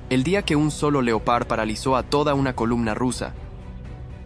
el día que un solo Leopard paralizó a toda una columna rusa.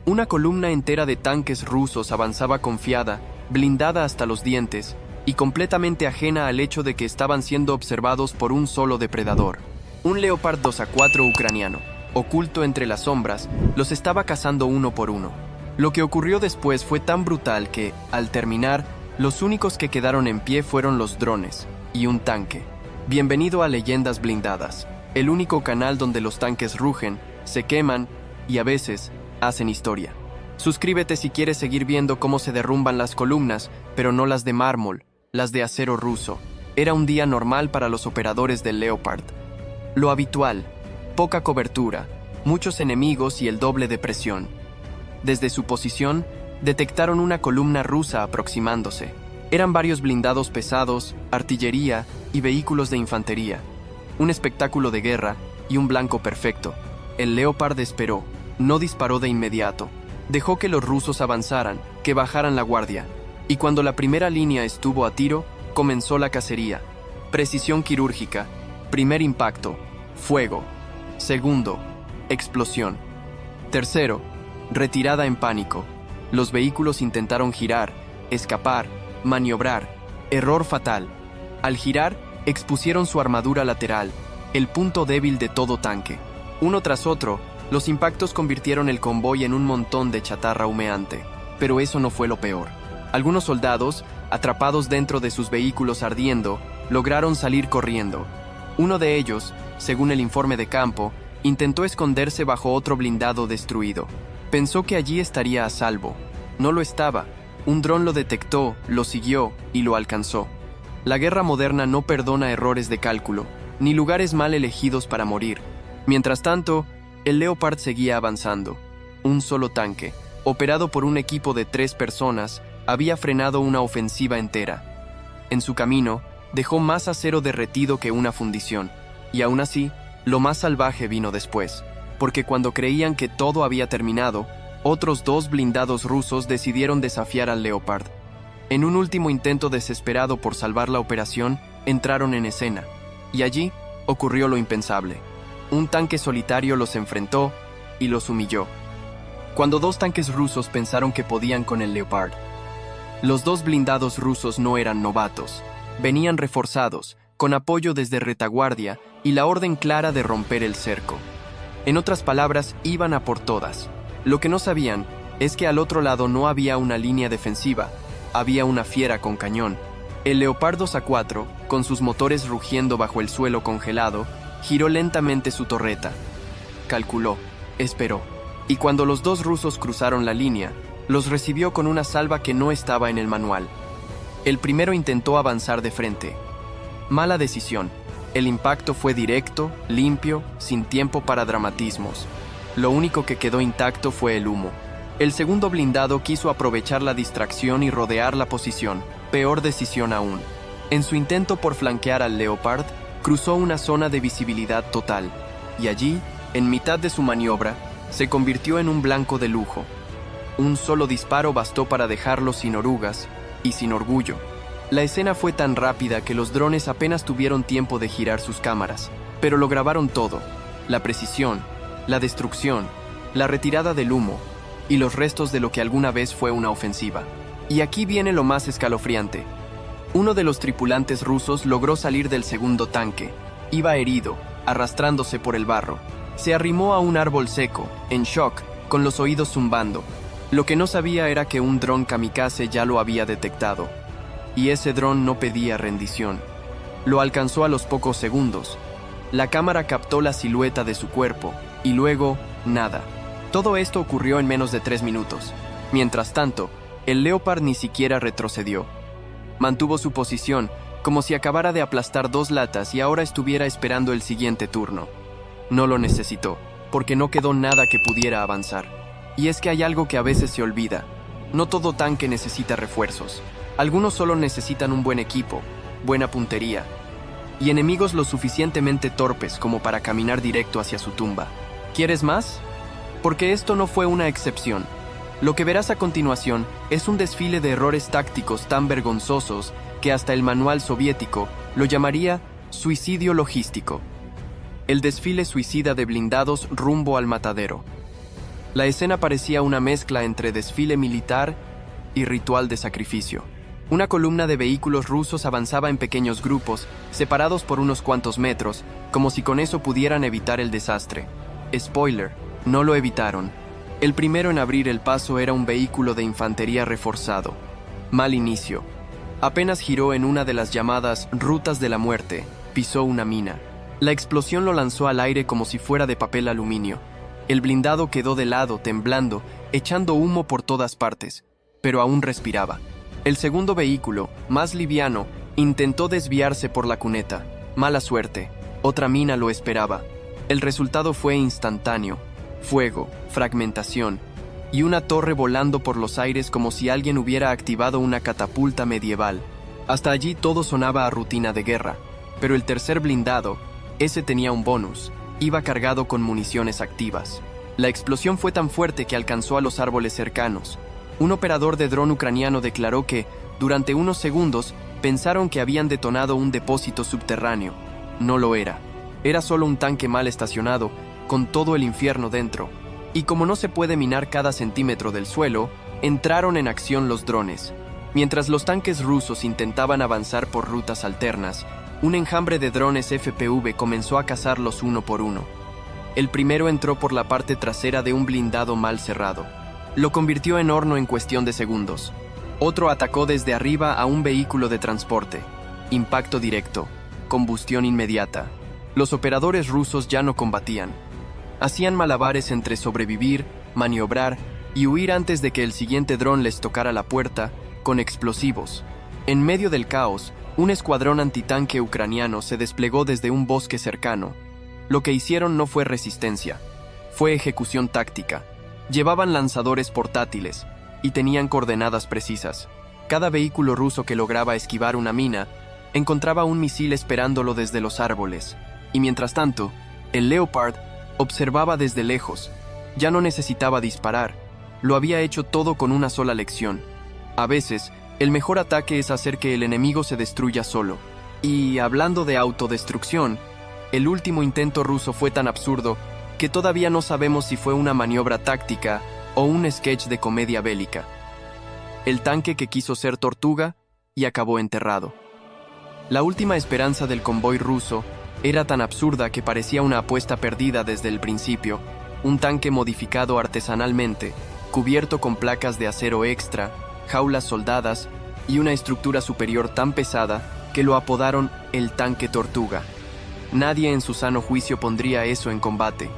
Una columna entera de tanques rusos avanzaba confiada, blindada hasta los dientes, y completamente ajena al hecho de que estaban siendo observados por un solo depredador. Un Leopard 2A4 ucraniano, oculto entre las sombras, los estaba cazando uno por uno. Lo que ocurrió después fue tan brutal que, al terminar, los únicos que quedaron en pie fueron los drones y un tanque. Bienvenido a Leyendas Blindadas, el único canal donde los tanques rugen, se queman y a veces hacen historia. Suscríbete si quieres seguir viendo cómo se derrumban las columnas, pero no las de mármol, las de acero ruso. Era un día normal para los operadores del Leopard. Lo habitual, poca cobertura, muchos enemigos y el doble de presión. Desde su posición, detectaron una columna rusa aproximándose. Eran varios blindados pesados, artillería y vehículos de infantería. Un espectáculo de guerra y un blanco perfecto. El Leopard esperó, no disparó de inmediato. Dejó que los rusos avanzaran, que bajaran la guardia. Y cuando la primera línea estuvo a tiro, comenzó la cacería. Precisión quirúrgica. Primer impacto. Fuego. Segundo. Explosión. Tercero. Retirada en pánico. Los vehículos intentaron girar, escapar, maniobrar. Error fatal. Al girar, expusieron su armadura lateral, el punto débil de todo tanque. Uno tras otro, los impactos convirtieron el convoy en un montón de chatarra humeante. Pero eso no fue lo peor. Algunos soldados, atrapados dentro de sus vehículos ardiendo, lograron salir corriendo. Uno de ellos, según el informe de campo, intentó esconderse bajo otro blindado destruido. Pensó que allí estaría a salvo. No lo estaba. Un dron lo detectó, lo siguió y lo alcanzó. La guerra moderna no perdona errores de cálculo, ni lugares mal elegidos para morir. Mientras tanto, el Leopard seguía avanzando. Un solo tanque, operado por un equipo de 3 personas, había frenado una ofensiva entera. En su camino, dejó más acero derretido que una fundición, y aún así, lo más salvaje vino después, porque cuando creían que todo había terminado, otros 2 blindados rusos decidieron desafiar al Leopard. En un último intento desesperado por salvar la operación, entraron en escena, y allí ocurrió lo impensable. Un tanque solitario los enfrentó y los humilló. Cuando 2 tanques rusos pensaron que podían con el Leopard. Los 2 blindados rusos no eran novatos. Venían reforzados, con apoyo desde retaguardia y la orden clara de romper el cerco. En otras palabras, iban a por todas. Lo que no sabían es que al otro lado no había una línea defensiva, había una fiera con cañón. El Leopard 2A4, con sus motores rugiendo bajo el suelo congelado, giró lentamente su torreta. Calculó, esperó, y cuando los 2 rusos cruzaron la línea, los recibió con una salva que no estaba en el manual. El primero intentó avanzar de frente. Mala decisión. El impacto fue directo, limpio, sin tiempo para dramatismos. Lo único que quedó intacto fue el humo. El segundo blindado quiso aprovechar la distracción y rodear la posición. Peor decisión aún. En su intento por flanquear al Leopard, cruzó una zona de visibilidad total, y allí, en mitad de su maniobra, se convirtió en un blanco de lujo. Un solo disparo bastó para dejarlo sin orugas y sin orgullo. La escena fue tan rápida que los drones apenas tuvieron tiempo de girar sus cámaras, pero lo grabaron todo: la precisión, la destrucción, la retirada del humo y los restos de lo que alguna vez fue una ofensiva. Y aquí viene lo más escalofriante. Uno de los tripulantes rusos logró salir del segundo tanque. Iba herido, arrastrándose por el barro. Se arrimó a un árbol seco, en shock, con los oídos zumbando. Lo que no sabía era que un dron kamikaze ya lo había detectado. Y ese dron no pedía rendición. Lo alcanzó a los pocos segundos. La cámara captó la silueta de su cuerpo, y luego, nada. Todo esto ocurrió en menos de 3 minutos. Mientras tanto, el Leopard ni siquiera retrocedió. Mantuvo su posición, como si acabara de aplastar 2 latas y ahora estuviera esperando el siguiente turno. No lo necesitó, porque no quedó nada que pudiera avanzar. Y es que hay algo que a veces se olvida. No todo tanque necesita refuerzos. Algunos solo necesitan un buen equipo, buena puntería, y enemigos lo suficientemente torpes como para caminar directo hacia su tumba. ¿Quieres más? Porque esto no fue una excepción. Lo que verás a continuación es un desfile de errores tácticos tan vergonzosos que hasta el manual soviético lo llamaría suicidio logístico. el desfile suicida de blindados rumbo al matadero. La escena parecía una mezcla entre desfile militar y ritual de sacrificio. Una columna de vehículos rusos avanzaba en pequeños grupos, separados por unos cuantos metros, como si con eso pudieran evitar el desastre. Spoiler, no lo evitaron. El primero en abrir el paso era un vehículo de infantería reforzado. Mal inicio. Apenas giró en una de las llamadas rutas de la muerte, pisó una mina. La explosión lo lanzó al aire como si fuera de papel aluminio. El blindado quedó de lado, temblando, echando humo por todas partes, pero aún respiraba. El segundo vehículo, más liviano, intentó desviarse por la cuneta. Mala suerte, otra mina lo esperaba. El resultado fue instantáneo. Fuego, fragmentación, y una torre volando por los aires como si alguien hubiera activado una catapulta medieval. Hasta allí todo sonaba a rutina de guerra, pero el tercer blindado, ese tenía un bonus, iba cargado con municiones activas. La explosión fue tan fuerte que alcanzó a los árboles cercanos. Un operador de dron ucraniano declaró que, durante unos segundos, pensaron que habían detonado un depósito subterráneo. No lo era. Era solo un tanque mal estacionado, con todo el infierno dentro. Y como no se puede minar cada centímetro del suelo, entraron en acción los drones. Mientras los tanques rusos intentaban avanzar por rutas alternas, un enjambre de drones FPV comenzó a cazarlos uno por uno. El primero entró por la parte trasera de un blindado mal cerrado. Lo convirtió en horno en cuestión de segundos. Otro atacó desde arriba a un vehículo de transporte. Impacto directo. Combustión inmediata. Los operadores rusos ya no combatían. Hacían malabares entre sobrevivir, maniobrar y huir antes de que el siguiente dron les tocara la puerta con explosivos. En medio del caos, un escuadrón antitanque ucraniano se desplegó desde un bosque cercano. Lo que hicieron no fue resistencia, fue ejecución táctica. Llevaban lanzadores portátiles y tenían coordenadas precisas. Cada vehículo ruso que lograba esquivar una mina encontraba un misil esperándolo desde los árboles. Y mientras tanto, el Leopard observaba desde lejos. Ya no necesitaba disparar. Lo había hecho todo con una sola lección. A veces, el mejor ataque es hacer que el enemigo se destruya solo. Y hablando de autodestrucción, el último intento ruso fue tan absurdo que todavía no sabemos si fue una maniobra táctica o un sketch de comedia bélica. El tanque que quiso ser tortuga y acabó enterrado. La última esperanza del convoy ruso era tan absurda que parecía una apuesta perdida desde el principio. Un tanque modificado artesanalmente, cubierto con placas de acero extra, jaulas soldadas y una estructura superior tan pesada que lo apodaron el tanque tortuga. Nadie en su sano juicio pondría eso en combate.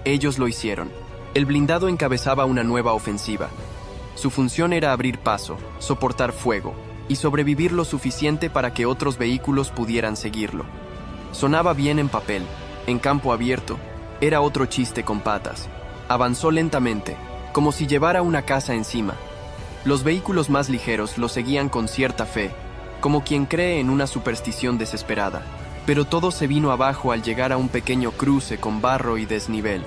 Ellos lo hicieron. El blindado encabezaba una nueva ofensiva. Su función era abrir paso, soportar fuego y sobrevivir lo suficiente para que otros vehículos pudieran seguirlo. Sonaba bien en papel, en campo abierto, era otro chiste con patas. Avanzó lentamente, como si llevara una casa encima. Los vehículos más ligeros lo seguían con cierta fe, como quien cree en una superstición desesperada. Pero todo se vino abajo al llegar a un pequeño cruce con barro y desnivel.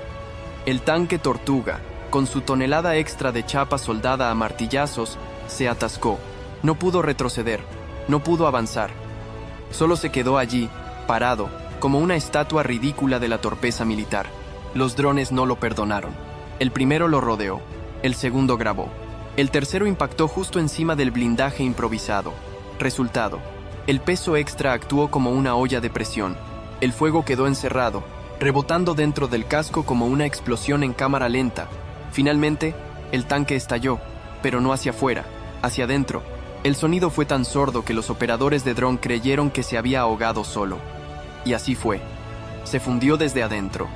El tanque Tortuga, con su tonelada extra de chapa soldada a martillazos, se atascó. No pudo retroceder, no pudo avanzar. Solo se quedó allí, parado, como una estatua ridícula de la torpeza militar. Los drones no lo perdonaron. El primero lo rodeó, el segundo grabó. El tercero impactó justo encima del blindaje improvisado. Resultado: el peso extra actuó como una olla de presión. El fuego quedó encerrado, rebotando dentro del casco como una explosión en cámara lenta. Finalmente, el tanque estalló, pero no hacia afuera, hacia adentro. El sonido fue tan sordo que los operadores de dron creyeron que se había ahogado solo. Y así fue. Se fundió desde adentro.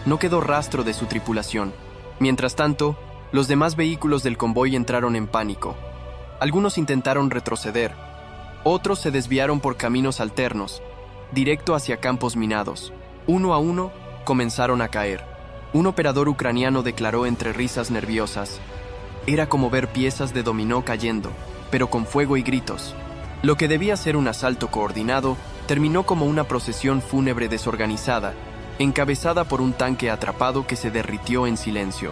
No quedó rastro de su tripulación. Mientras tanto, los demás vehículos del convoy entraron en pánico. Algunos intentaron retroceder. Otros se desviaron por caminos alternos, directo hacia campos minados. Uno a uno, comenzaron a caer. Un operador ucraniano declaró entre risas nerviosas: era como ver piezas de dominó cayendo, pero con fuego y gritos. Lo que debía ser un asalto coordinado, terminó como una procesión fúnebre desorganizada, encabezada por un tanque atrapado que se derritió en silencio.